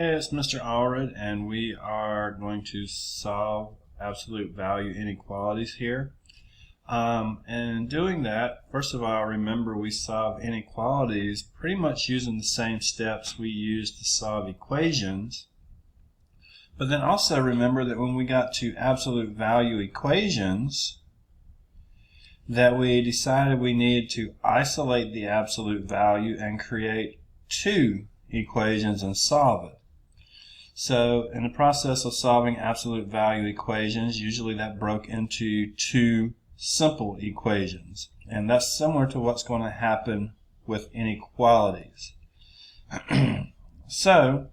Hey, it's Mr. Allred, and we are going to solve absolute value inequalities here. And in doing that, first of all, remember we solve inequalities pretty much using the same steps we use to solve equations. But then also remember that when we got to absolute value equations, that we decided we needed to isolate the absolute value and create two equations and solve it. So in the process of solving absolute value equations, usually that broke into two simple equations. And that's similar to what's going to happen with inequalities. So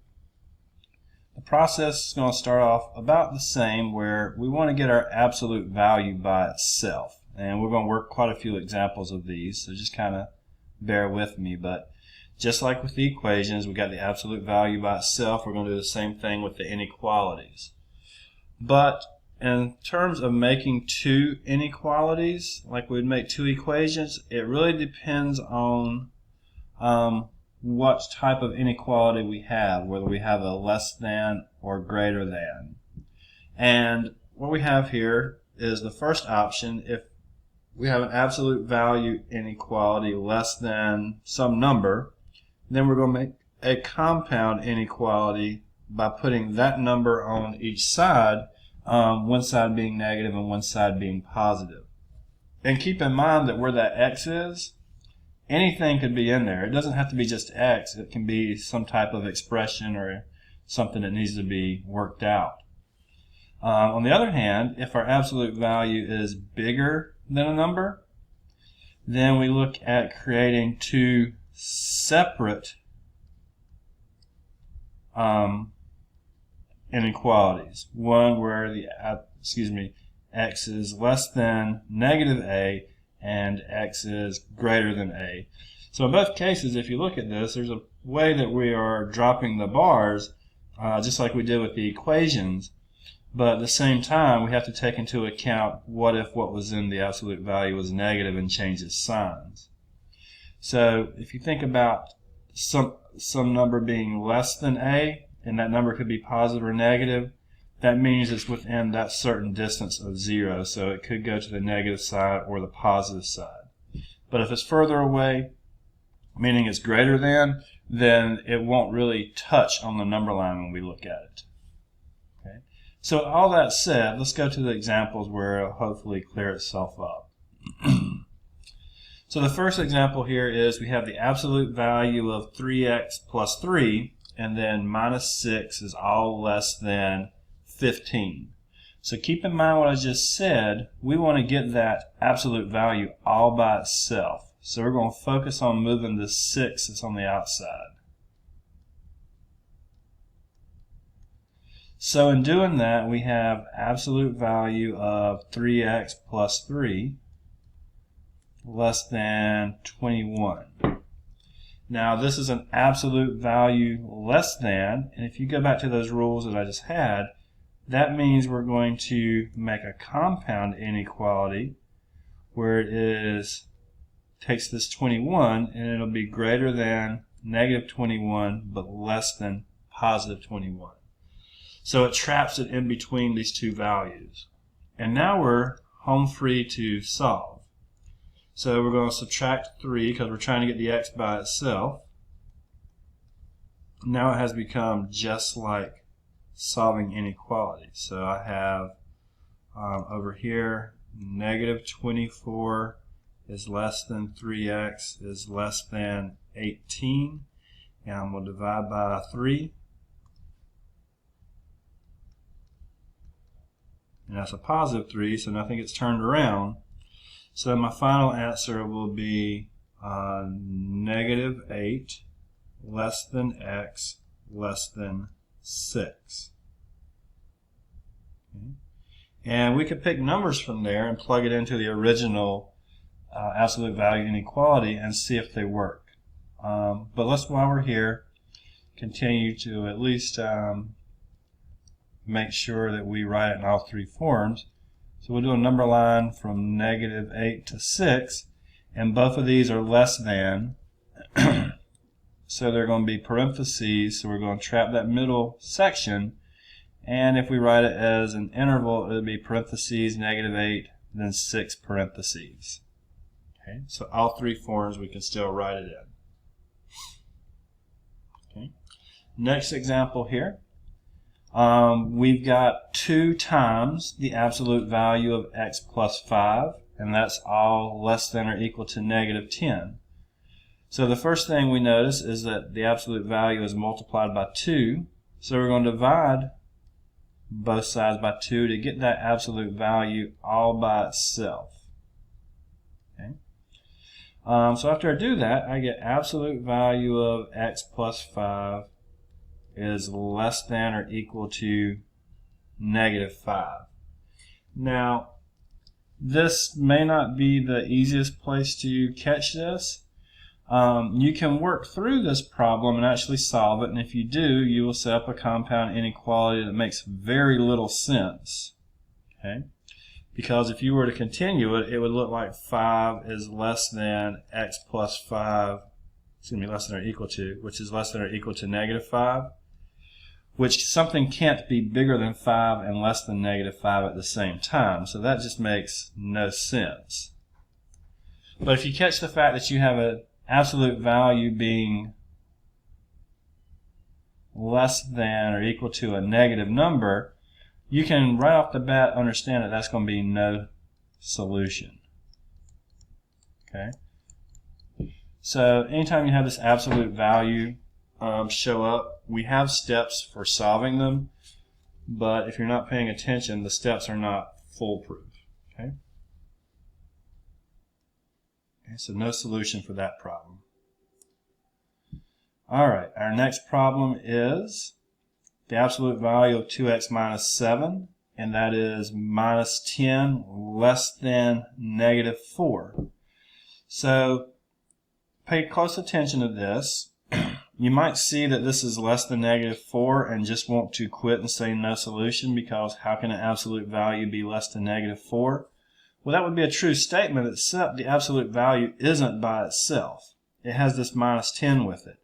the process is going to start off about the same, where we want to get our absolute value by itself. And we're going to work quite a few examples of these, so just kind of bear with me. But just like with the equations, we got the absolute value by itself. We're going to do the same thing with the inequalities. But in terms of making two inequalities, like we'd make two equations, it really depends on what type of inequality we have, whether we have a less than or greater than. And what we have here is the first option. If we have an absolute value inequality less than some number, then we're going to make a compound inequality by putting that number on each side, one side being negative and one side being positive. And keep in mind that where that x is, anything could be in there. It doesn't have to be just x. It can be some type of expression or something that needs to be worked out. On the other hand, if our absolute value is bigger than a number, then we look at creating two separate inequalities. One where the x is less than negative a and x is greater than a. So in both cases, if you look at this, there's a way that we are dropping the bars just like we did with the equations, but at the same time we have to take into account what if what was in the absolute value was negative and change its signs. So if you think about some number being less than a, and that number could be positive or negative, that means it's within that certain distance of 0. So it could go to the negative side or the positive side. But if it's further away, meaning it's greater than, then it won't really touch on the number line when we look at it. Okay? So all that said, let's go to the examples where it'll hopefully clear itself up. So the first example here is we have the absolute value of 3x plus 3, and then minus 6 is all less than 15. So keep in mind what I just said. We want to get that absolute value all by itself. So we're going to focus on moving the 6 that's on the outside. So in doing that, we have absolute value of 3x plus 3 less than 21. Now this is an absolute value less than, and if you go back to those rules that I just had, that means we're going to make a compound inequality where it takes this 21 and it'll be greater than negative 21 but less than positive 21. So it traps it in between these two values. And now we're home free to solve. So we're going to subtract 3 because we're trying to get the x by itself. Now it has become just like solving inequalities. So I have over here negative 24 is less than 3x is less than 18. And I'm going to divide by 3. And that's a positive 3, so nothing gets turned around. So my final answer will be negative 8 less than x less than 6. Okay. And we could pick numbers from there and plug it into the original absolute value inequality and see if they work. But let's, while we're here, continue to at least make sure that we write it in all three forms. So we'll do a number line from negative 8 to 6, and both of these are less than so they're going to be parentheses, so we're going to trap that middle section, and if we write it as an interval, it would be parentheses, -8, then 6 parentheses. Okay, so all three forms we can still write it in. Okay. Next example here. We've got 2 times the absolute value of x plus 5, and that's all less than or equal to -10. So the first thing we notice is that the absolute value is multiplied by 2, so we're going to divide both sides by 2 to get that absolute value all by itself. Okay. So after I do that, I get absolute value of x plus 5 is less than or equal to -5. Now, this may not be the easiest place to catch this. You can work through this problem and actually solve it, and if you do, you will set up a compound inequality that makes very little sense. Okay? Because if you were to continue it, it would look like 5 is less than x plus 5, less than or equal to, which is less than or equal to -5, which something can't be bigger than 5 and less than -5 at the same time. So that just makes no sense. But if you catch the fact that you have an absolute value being less than or equal to a negative number, you can right off the bat understand that that's going to be no solution. Okay? So anytime you have this absolute value show up, we have steps for solving them, but if you're not paying attention, the steps are not foolproof. Okay? So no solution for that problem. Alright, our next problem is the absolute value of 2x minus 7, and that is minus 10 less than -4. So pay close attention to this. You might see that this is less than -4 and just want to quit and say no solution, because how can an absolute value be less than -4? Well, that would be a true statement, except the absolute value isn't by itself. It has this minus 10 with it.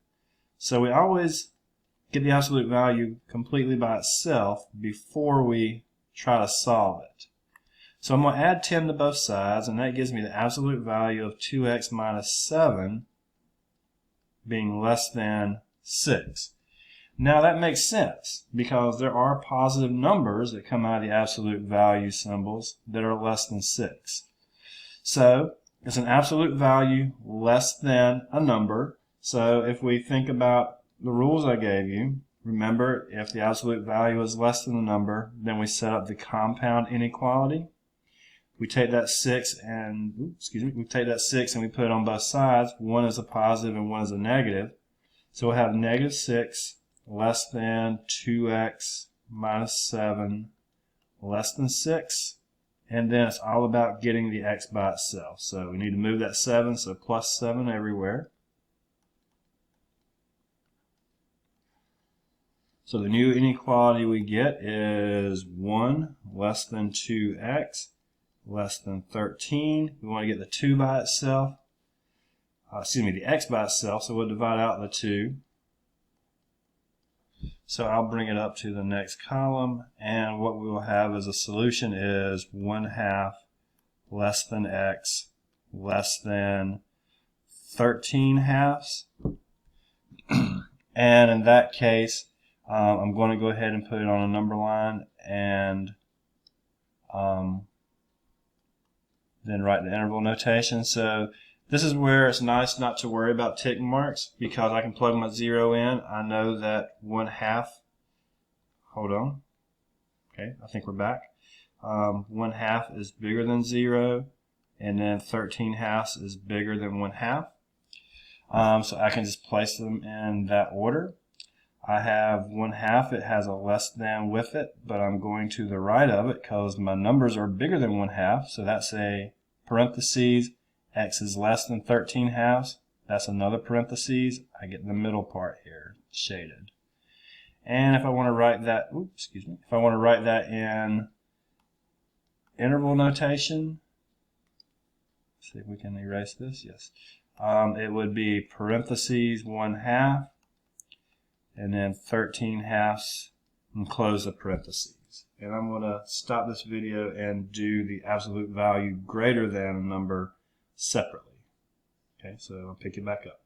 So we always get the absolute value completely by itself before we try to solve it. So I'm going to add 10 to both sides, and that gives me the absolute value of 2x minus 7 being less than 6. Now that makes sense, because there are positive numbers that come out of the absolute value symbols that are less than 6. So it's an absolute value less than a number. So if we think about the rules I gave you, remember, if the absolute value is less than a number, then we set up the compound inequality. We take that 6 and we put it on both sides. One is a positive and one is a negative. So we'll have -6 less than 2x minus 7 less than 6, and then it's all about getting the x by itself. So we need to move that 7, so plus 7 everywhere. So the new inequality we get is 1 less than 2x less than 13. We want to get the 2 by itself, the x by itself, so we'll divide out the 2. So I'll bring it up to the next column, and what we will have as a solution is 1/2 less than x less than 13/2. And in that case, I'm going to go ahead and put it on a number line, and then write the interval notation. So this is where it's nice not to worry about tick marks, because I can plug my 0 in. I know that 1/2, hold on, okay, I think we're back. 1/2 is bigger than 0, and then 13/2 is bigger than 1/2. So I can just place them in that order. I have 1/2, it has a less than with it, but I'm going to the right of it because my numbers are bigger than 1/2, so that's a parentheses. X is less than 13/2, that's another parentheses. I get the middle part here shaded. And if I want to write that, if I want to write that in interval notation, see if we can erase this, yes. it would be parentheses 1/2 and then 13/2 and close the parentheses. And I'm going to stop this video and do the absolute value greater than number separately. Okay, so I'll pick it back up.